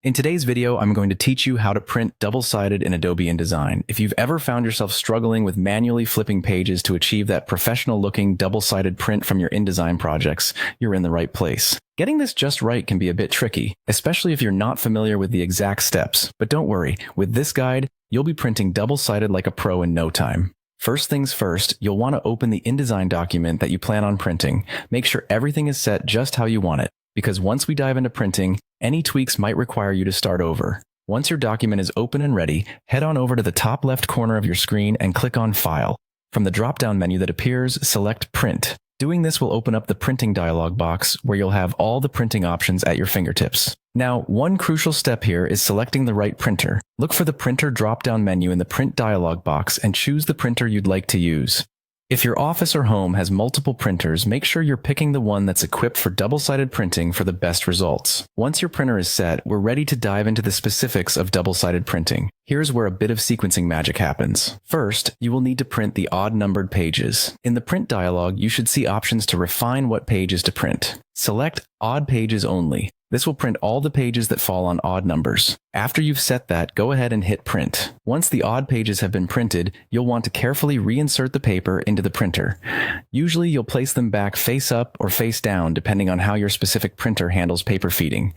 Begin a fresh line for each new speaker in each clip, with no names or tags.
In today's video, I'm going to teach you how to print double-sided in Adobe Indesign. If you've ever found yourself struggling with manually flipping pages to achieve that professional-looking double-sided print from your InDesign projects, you're in the right place. Getting this just right can be a bit tricky, especially if you're not familiar with the exact steps. But don't worry, with this guide, you'll be printing double-sided like a pro in no time. First things first, you'll want to open the InDesign document that you plan on printing. Make sure everything is set just how you want it, because once we dive into printing, any tweaks might require you to start over. Once your document is open and ready, head on over to the top left corner of your screen and click on File. From the drop-down menu that appears, select Print. Doing this will open up the printing dialog box where you'll have all the printing options at your fingertips. Now, one crucial step here is selecting the right printer. Look for the printer drop-down menu in the print dialog box and choose the printer you'd like to use. If your office or home has multiple printers, make sure you're picking the one that's equipped for double-sided printing for the best results. Once your printer is set, we're ready to dive into the specifics of double-sided printing. Here's where a bit of sequencing magic happens. First, you will need to print the odd-numbered pages. In the print dialog, you should see options to refine what pages to print. Select Odd Pages Only. This will print all the pages that fall on odd numbers. After you've set that, go ahead and hit Print. Once the odd pages have been printed, you'll want to carefully reinsert the paper into the printer. Usually you'll place them back face up or face down depending on how your specific printer handles paper feeding.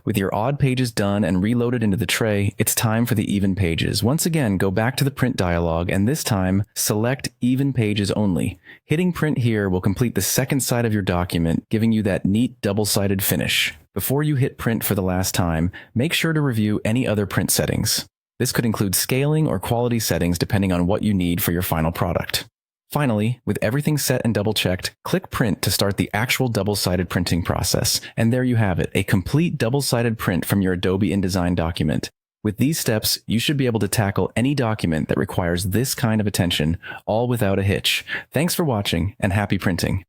With your odd pages done and reloaded into the tray, it's time for the even pages. Once again, go back to the print dialog and this time, select Even Pages Only. Hitting Print here will complete the second side of your document, giving you that neat double-sided finish. Before you hit print for the last time, make sure to review any other print settings. This could include scaling or quality settings depending on what you need for your final product. Finally, with everything set and double-checked, click Print to start the actual double-sided printing process. And there you have it, a complete double-sided print from your Adobe Indesign document. With these steps, you should be able to tackle any document that requires this kind of attention, all without a hitch. Thanks for watching, and happy printing.